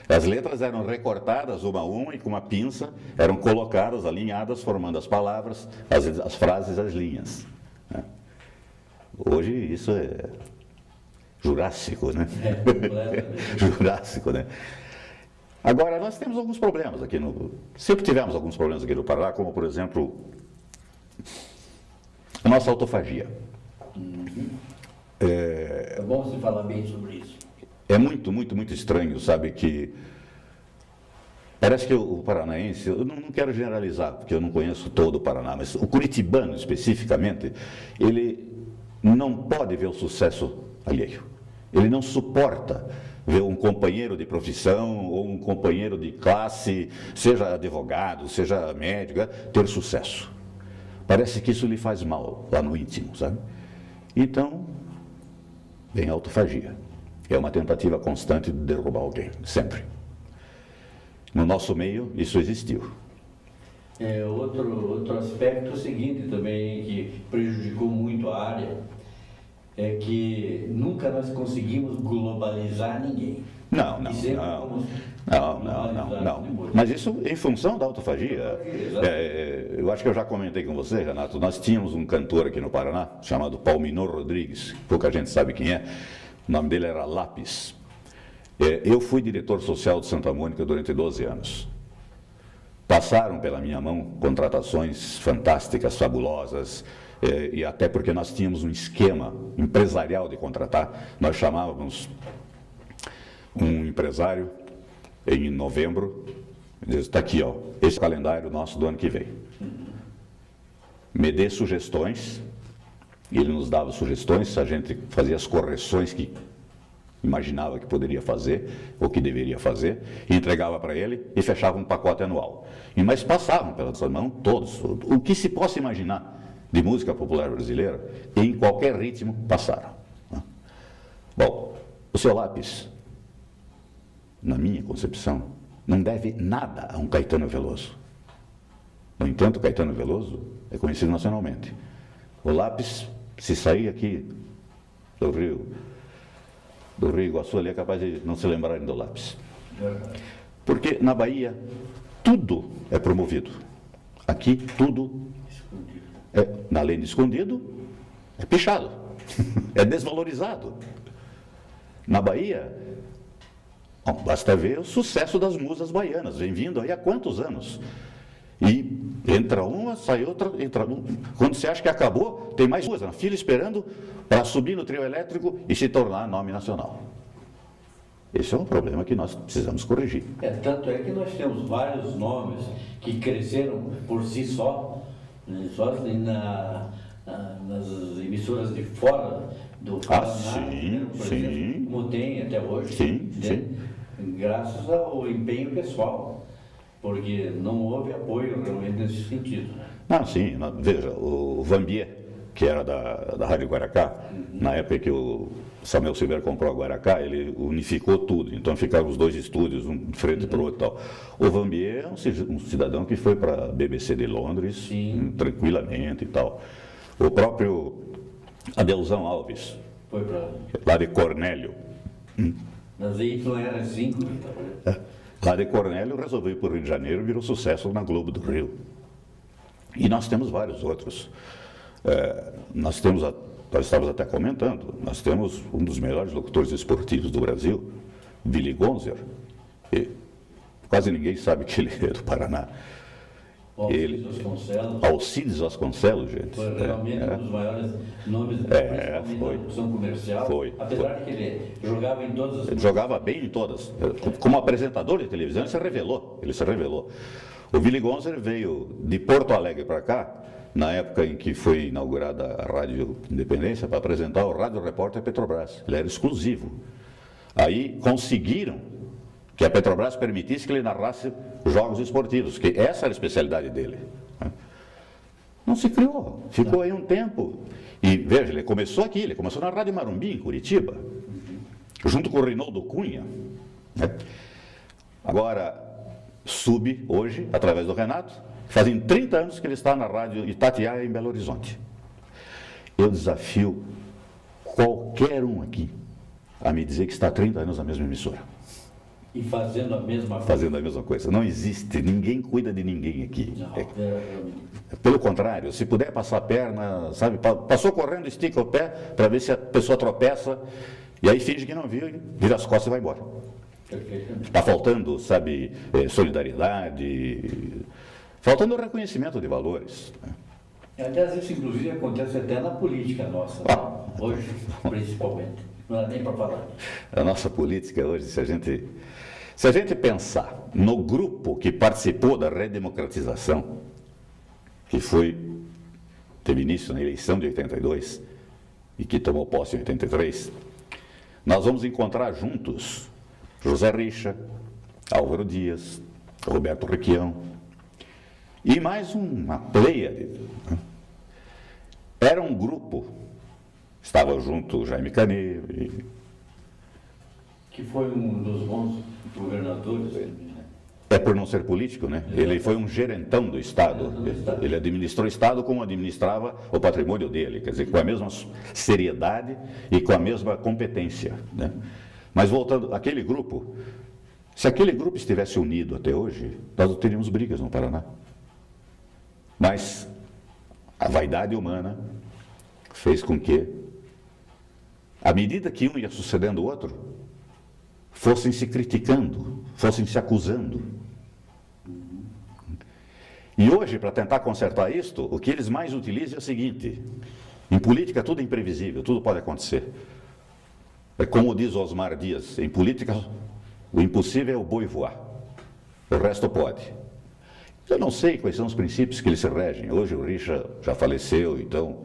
[SPEAKER 2] As letras eram recortadas uma a uma e com uma pinça eram colocadas, alinhadas, formando as palavras, as frases, as linhas. Né? Hoje isso é jurássico, né? Jurássico, né? Agora, nós temos alguns problemas aqui sempre tivemos alguns problemas aqui no Paraná, como, por exemplo, a nossa autofagia.
[SPEAKER 1] É bom você falar bem sobre isso.
[SPEAKER 2] É muito, muito, muito estranho, sabe, que parece que o paranaense, eu não quero generalizar, porque eu não conheço todo o Paraná, mas o curitibano, especificamente, ele não pode ver o sucesso alheio. Ele não suporta ver um companheiro de profissão ou um companheiro de classe, seja advogado, seja médico, ter sucesso. Parece que isso lhe faz mal lá no íntimo, sabe? Então, vem a autofagia. É uma tentativa constante de derrubar alguém, sempre. No nosso meio, isso existiu.
[SPEAKER 1] Outro aspecto seguinte também, que prejudicou muito a área, é que nunca nós conseguimos globalizar ninguém.
[SPEAKER 2] Não. Mas isso em função da autofagia. Eu acho que eu já comentei com você, Renato, nós tínhamos um cantor aqui no Paraná, chamado Palminor Rodrigues, pouca gente sabe quem é, o nome dele era Lápis. Eu fui diretor social de Santa Mônica durante 12 anos. Passaram pela minha mão contratações fantásticas, fabulosas, e até porque nós tínhamos um esquema empresarial de contratar. Nós chamávamos um empresário em novembro, diz, está aqui, ó, esse calendário nosso do ano que vem. Me dê sugestões, e ele nos dava sugestões, a gente fazia as correções que imaginava que poderia fazer, ou que deveria fazer, e entregava para ele e fechava um pacote anual. Mas passavam pela nossa mão todos, o que se possa imaginar de música popular brasileira, em qualquer ritmo, passaram. Bom, o seu Lápis, na minha concepção, não deve nada a um Caetano Veloso. No entanto, Caetano Veloso é conhecido nacionalmente. O Lápis, se sair aqui do Rio Iguaçu, ele é capaz de não se lembrarem do Lápis. Porque na Bahia, tudo é promovido. Aqui, tudo além de escondido, é pichado, é desvalorizado. Na Bahia, basta ver o sucesso das musas baianas, vem vindo aí há quantos anos? E entra uma, sai outra, entra uma. Quando você acha que acabou, tem mais duas na fila esperando para subir no trio elétrico e se tornar nome nacional. Esse é um problema que nós precisamos corrigir.
[SPEAKER 1] Tanto é que nós temos vários nomes que cresceram por si só, né, só assim, nas emissoras de fora do Paraná,
[SPEAKER 2] sim,
[SPEAKER 1] por
[SPEAKER 2] sim.
[SPEAKER 1] exemplo, como tem até hoje,
[SPEAKER 2] Sim,
[SPEAKER 1] né,
[SPEAKER 2] sim.
[SPEAKER 1] graças ao empenho pessoal, porque não houve apoio realmente nesse sentido. Né?
[SPEAKER 2] Não, sim, veja, o Vanbier, que era da Rádio Guaracá, na época que o Samuel Silveira comprou a Guaracá, ele unificou tudo, então ficaram os dois estúdios, um de frente para o outro e tal. O Vanbier é um cidadão que foi para a BBC de Londres, tranquilamente e tal. O próprio Adelzão Alves,
[SPEAKER 1] Foi para
[SPEAKER 2] lá de Cornélio.
[SPEAKER 1] nas YR5,
[SPEAKER 2] Lá de Cornélio resolveu ir para o Rio de Janeiro e virou sucesso na Globo do Rio. E nós temos vários outros. Nós estávamos até comentando, nós temos um dos melhores locutores esportivos do Brasil, Willy Gonzer. E quase ninguém sabe que ele é do Paraná. Alcides Vasconcelos, gente.
[SPEAKER 1] Foi realmente um dos maiores nomes da locução comercial. Apesar de que ele jogava em todas as...
[SPEAKER 2] Ele jogava bem em todas. Como apresentador de televisão, ele se revelou. O Willy Gonzer veio de Porto Alegre para cá, na época em que foi inaugurada a Rádio Independência, para apresentar o Rádio Repórter Petrobras. Ele era exclusivo. Aí conseguiram que a Petrobras permitisse que ele narrasse jogos esportivos, que essa era a especialidade dele. Não se criou, ficou aí um tempo. E veja, ele começou aqui, ele começou na Rádio Marumbi, em Curitiba, junto com o Reinaldo Cunha. Agora, sube hoje, através do Renato, fazem 30 anos que ele está na Rádio Itatiaia, em Belo Horizonte. Eu desafio qualquer um aqui a me dizer que está há 30 anos na mesma emissora.
[SPEAKER 1] E fazendo a mesma coisa.
[SPEAKER 2] Fazendo a mesma coisa. Não existe, ninguém cuida de ninguém aqui. Pelo contrário, se puder passar a perna, sabe, passou correndo, estica o pé para ver se a pessoa tropeça, e aí finge que não viu, vira as costas e vai embora. Está faltando, sabe, solidariedade, faltando reconhecimento de valores.
[SPEAKER 3] Aliás, isso inclusive acontece até na política nossa, hoje, principalmente. Não dá nem para falar.
[SPEAKER 2] A nossa política hoje, se a gente pensar no grupo que participou da redemocratização, que teve início na eleição de 82 e que tomou posse em 83, nós vamos encontrar juntos José Richa, Álvaro Dias, Roberto Requião e mais uma pleiade. Era um grupo, estava junto o Jaime Canet.
[SPEAKER 3] Que foi um dos bons governadores.
[SPEAKER 2] É por não ser político, né? Ele foi um gerentão do Estado. Ele administrou o Estado como administrava o patrimônio dele, quer dizer, com a mesma seriedade e com a mesma competência, né? Mas voltando, aquele grupo, se aquele grupo estivesse unido até hoje, nós não teríamos brigas no Paraná. Mas a vaidade humana fez com que, à medida que um ia sucedendo o outro, fossem se criticando, fossem se acusando. E hoje, para tentar consertar isto, o que eles mais utilizam é o seguinte: em política tudo é imprevisível, tudo pode acontecer. É como diz Osmar Dias, em política o impossível é o boi voar, o resto pode. Eu não sei quais são os princípios que eles se regem. Hoje o Richa já faleceu, então,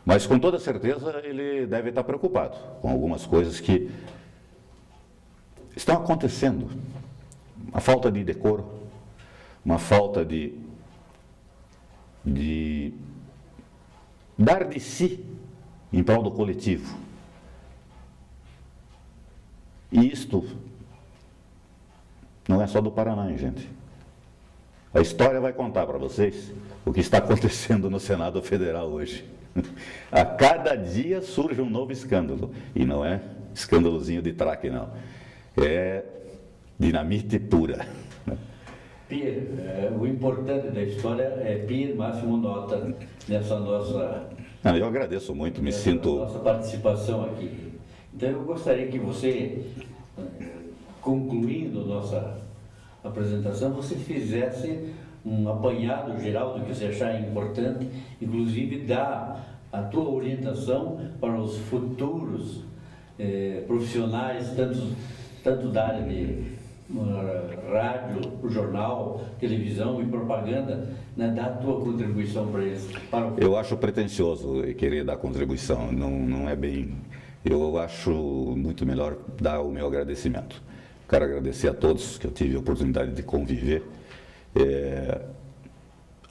[SPEAKER 2] mas com toda certeza ele deve estar preocupado com algumas coisas que estão acontecendo. Uma falta de decoro, uma falta de dar de si em prol do coletivo. E isto não é só do Paraná, hein, gente. A história vai contar para vocês o que está acontecendo no Senado Federal hoje. A cada dia surge um novo escândalo. E não é escândalozinho de traque, não. É dinamite pura.
[SPEAKER 3] Pierre, o importante da história é Pierre Máximo Nota nessa nossa...
[SPEAKER 2] Eu agradeço muito, me sinto...
[SPEAKER 3] Nossa participação aqui.
[SPEAKER 1] Então eu gostaria que você, concluindo nossa apresentação, você fizesse um apanhado geral do que você achar importante, inclusive dar a tua orientação para os futuros profissionais, tanto da área de rádio, jornal, televisão e propaganda, né, dar a tua contribuição para eles.
[SPEAKER 2] Eu acho pretensioso querer dar contribuição, não é bem... Eu acho muito melhor dar o meu agradecimento. Quero agradecer a todos que eu tive a oportunidade de conviver.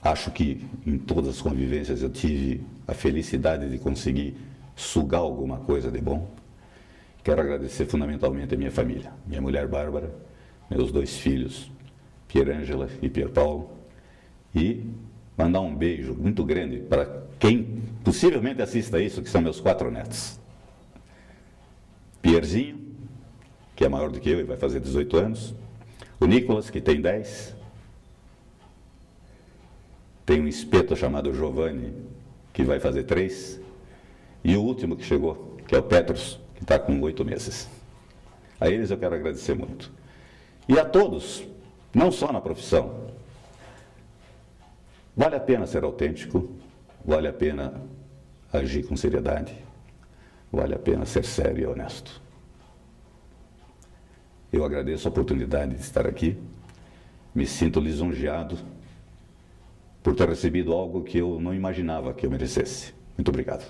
[SPEAKER 2] Acho que em todas as convivências eu tive a felicidade de conseguir sugar alguma coisa de bom. Quero agradecer fundamentalmente a minha família, minha mulher Bárbara, meus 2 filhos, Pierângela e Pierpaulo, e mandar um beijo muito grande para quem possivelmente assista isso, que são meus 4 netos. Pierzinho, que é maior do que eu e vai fazer 18 anos, o Nicolas, que tem 10, tem um espeto chamado Giovanni, que vai fazer 3, e o último que chegou, que é o Petros, que está com 8 meses. A eles eu quero agradecer muito. E a todos, não só na profissão, vale a pena ser autêntico, vale a pena agir com seriedade, vale a pena ser sério e honesto. Eu agradeço a oportunidade de estar aqui, me sinto lisonjeado por ter recebido algo que eu não imaginava que eu merecesse. Muito obrigado.